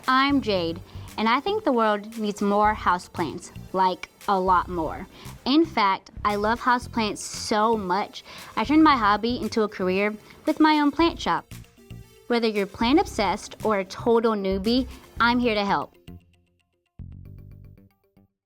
I'm Jade, and I think the world needs more houseplants, like a lot more. In fact, I love houseplants so much, I turned my hobby into a career with my own plant shop. Whether you're plant obsessed or a total newbie, I'm here to help.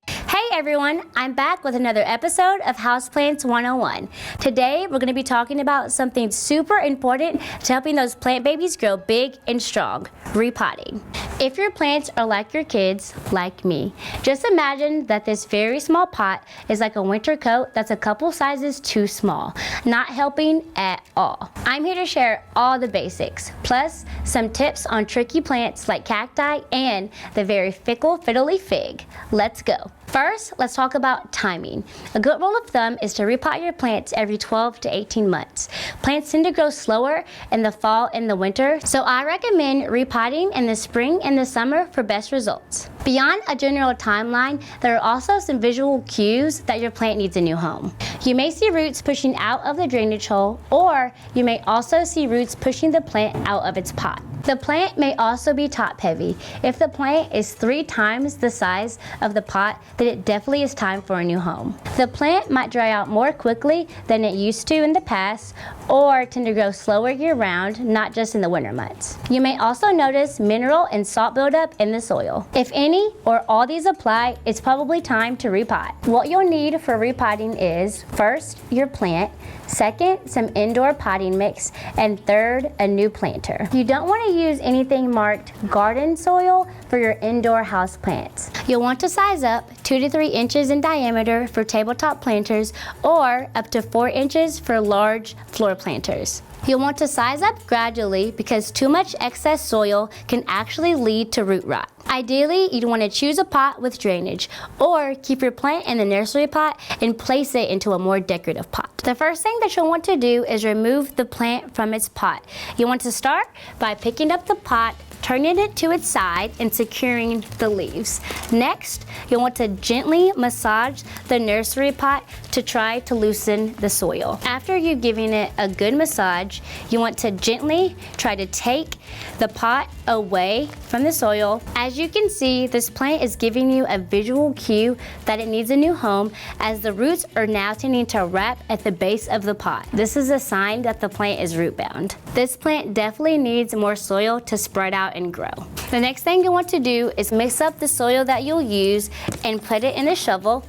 Hey everyone, I'm back with another episode of Houseplants 101. Today we're going to be talking about something super important to helping those plant babies grow big and strong, repotting. If your plants are like your kids, like me, just imagine that this very small pot is like a winter coat that's a couple sizes too small, not helping at all. I'm here to share all the basics, plus some tips on tricky plants like cacti and the very fickle fiddle-leaf fig. Let's go. First, let's talk about timing. A good rule of thumb is to repot your plants every 12 to 18 months. Plants tend to grow slower in the fall and the winter, so I recommend repotting in the spring and the summer for best results. Beyond a general timeline, there are also some visual cues that your plant needs a new home. You may see roots pushing out of the drainage hole, or you may also see roots pushing the plant out of its pot. The plant may also be top heavy. If the plant is 3 times the size of the pot, then it definitely is time for a new home. The plant might dry out more quickly than it used to in the past, or tend to grow slower year-round, not just in the winter months. You may also notice mineral and salt buildup in the soil. If any or all these apply, it's probably time to repot. What you'll need for repotting is, first, your plant, second, some indoor potting mix, and third, a new planter. You don't want to use anything marked garden soil for your indoor house plants. You'll want to size up 2 to 3 inches in diameter for tabletop planters or up to 4 inches for large floor planters. You'll want to size up gradually because too much excess soil can actually lead to root rot. Ideally, you'd want to choose a pot with drainage or keep your plant in the nursery pot and place it into a more decorative pot. The first thing that you'll want to do is remove the plant from its pot. You want to start by picking up the pot, turning it to its side and securing the leaves. Next, you'll want to gently massage the nursery pot to try to loosen the soil. After you've given it a good massage, you want to gently try to take the pot away from the soil. As you can see, this plant is giving you a visual cue that it needs a new home as the roots are now tending to wrap at the base of the pot. This is a sign that the plant is root bound. This plant definitely needs more soil to spread out and grow. The next thing you want to do is mix up the soil that you'll use and put it in a shovel.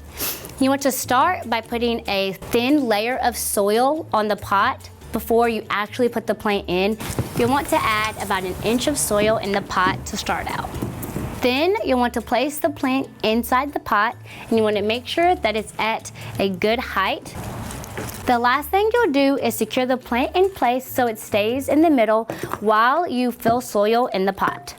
You want to start by putting a thin layer of soil on the pot before you actually put the plant in. You'll want to add about 1 inch of soil in the pot to start out. Then you'll want to place the plant inside the pot and you want to make sure that it's at a good height. The last thing you'll do is secure the plant in place so it stays in the middle while you fill soil in the pot.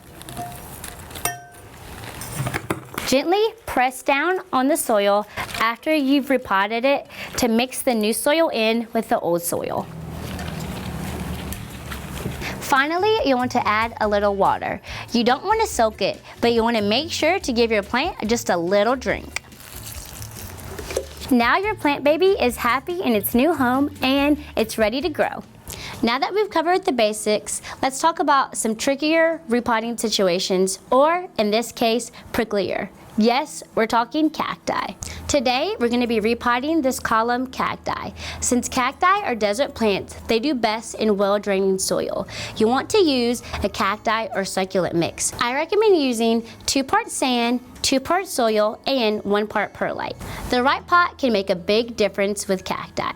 Gently press down on the soil after you've repotted it to mix the new soil in with the old soil. Finally, you want to add a little water. You don't want to soak it, but you want to make sure to give your plant just a little drink. Now your plant baby is happy in its new home and it's ready to grow. Now that we've covered the basics, let's talk about some trickier repotting situations, or in this case, pricklier. Yes, we're talking cacti. Today, we're going to be repotting this column cacti. Since cacti are desert plants, they do best in well-draining soil. You want to use a cacti or succulent mix. I recommend using 2 parts sand, 2 parts soil, and 1 part perlite. The right pot can make a big difference with cacti.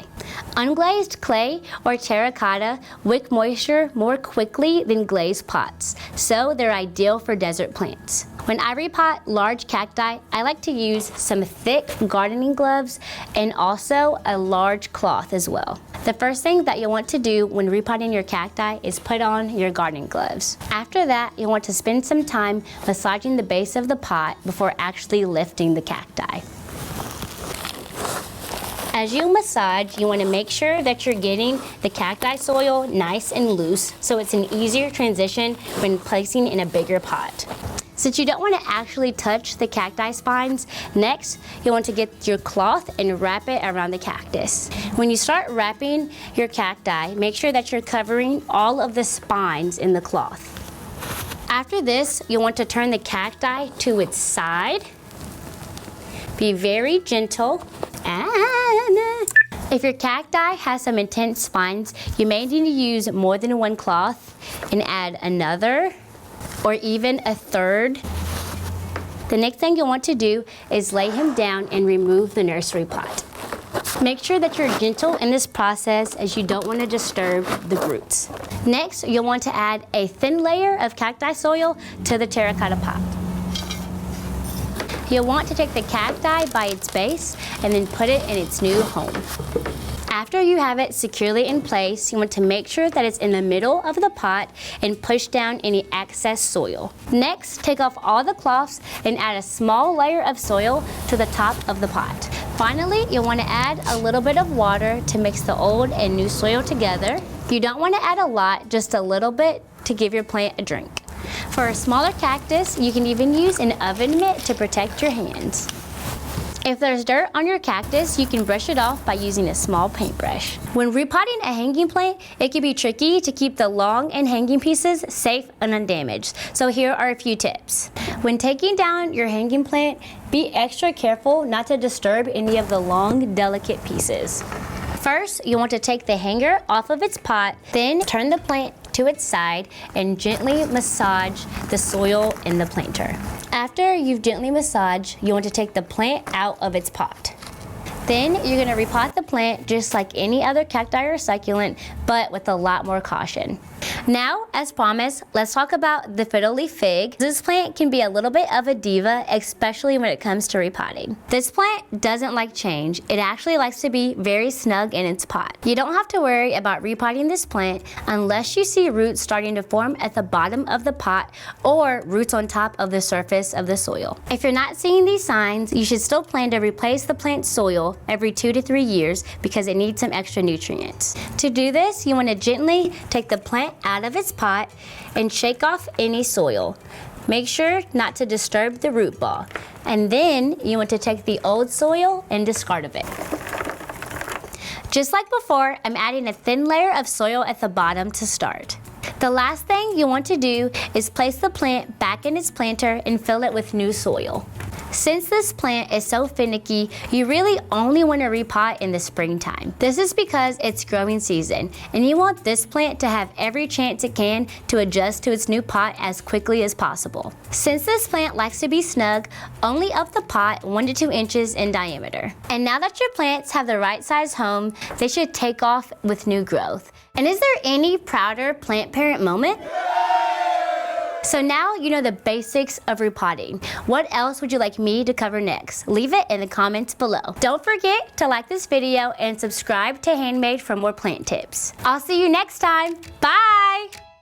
Unglazed clay or terracotta wick moisture more quickly than glazed pots, so they're ideal for desert plants. When I repot large cacti, I like to use some thick gardening gloves and also a large cloth as well. The first thing that you'll want to do when repotting your cacti is put on your gardening gloves. After that, you'll want to spend some time massaging the base of the pot before actually lifting the cacti. As you massage, you want to make sure that you're getting the cacti soil nice and loose so it's an easier transition when placing in a bigger pot. Since you don't want to actually touch the cacti spines, next you want to get your cloth and wrap it around the cactus. When you start wrapping your cacti, make sure that you're covering all of the spines in the cloth. After this, you'll want to turn the cacti to its side. Be very gentle. And if your cacti has some intense spines, you may need to use more than one cloth and add another or even a third. The next thing you'll want to do is lay him down and remove the nursery pot. Make sure that you're gentle in this process as you don't want to disturb the roots. Next, you'll want to add a thin layer of cacti soil to the terracotta pot. You'll want to take the cacti by its base and then put it in its new home. After you have it securely in place, you want to make sure that it's in the middle of the pot and push down any excess soil. Next, take off all the cloths and add a small layer of soil to the top of the pot. Finally, you'll want to add a little bit of water to mix the old and new soil together. You don't want to add a lot, just a little bit to give your plant a drink. For a smaller cactus, you can even use an oven mitt to protect your hands. If there's dirt on your cactus, you can brush it off by using a small paintbrush. When repotting a hanging plant, it can be tricky to keep the long and hanging pieces safe and undamaged. So here are a few tips. When taking down your hanging plant, be extra careful not to disturb any of the long, delicate pieces. First, you want to take the hanger off of its pot, then turn the plant to its side and gently massage the soil in the planter. After you've gently massaged, you want to take the plant out of its pot. Then you're going to repot the plant just like any other cacti or succulent, but with a lot more caution. Now, as promised, let's talk about the FiddleLeaf Fig. This plant can be a little bit of a diva, especially when it comes to repotting. This plant doesn't like change. It actually likes to be very snug in its pot. You don't have to worry about repotting this plant unless you see roots starting to form at the bottom of the pot or roots on top of the surface of the soil. If you're not seeing these signs, you should still plan to replace the plant's soil every 2 to 3 years because it needs some extra nutrients. To do this, you want to gently take the plant out of its pot and shake off any soil. Make sure not to disturb the root ball. And then you want to take the old soil and discard of it. Just like before, I'm adding a thin layer of soil at the bottom to start. The last thing you want to do is place the plant back in its planter and fill it with new soil. Since this plant is so finicky, you really only want to repot in the springtime. This is because it's growing season, and you want this plant to have every chance it can to adjust to its new pot as quickly as possible. Since this plant likes to be snug, only up the pot 1 to 2 inches in diameter. And now that your plants have the right size home, they should take off with new growth. And is there any prouder plant parent moment? So now you know the basics of repotting. What else would you like me to cover next? Leave it in the comments below. Don't forget to like this video and subscribe to Handmade for more plant tips. I'll see you next time. Bye!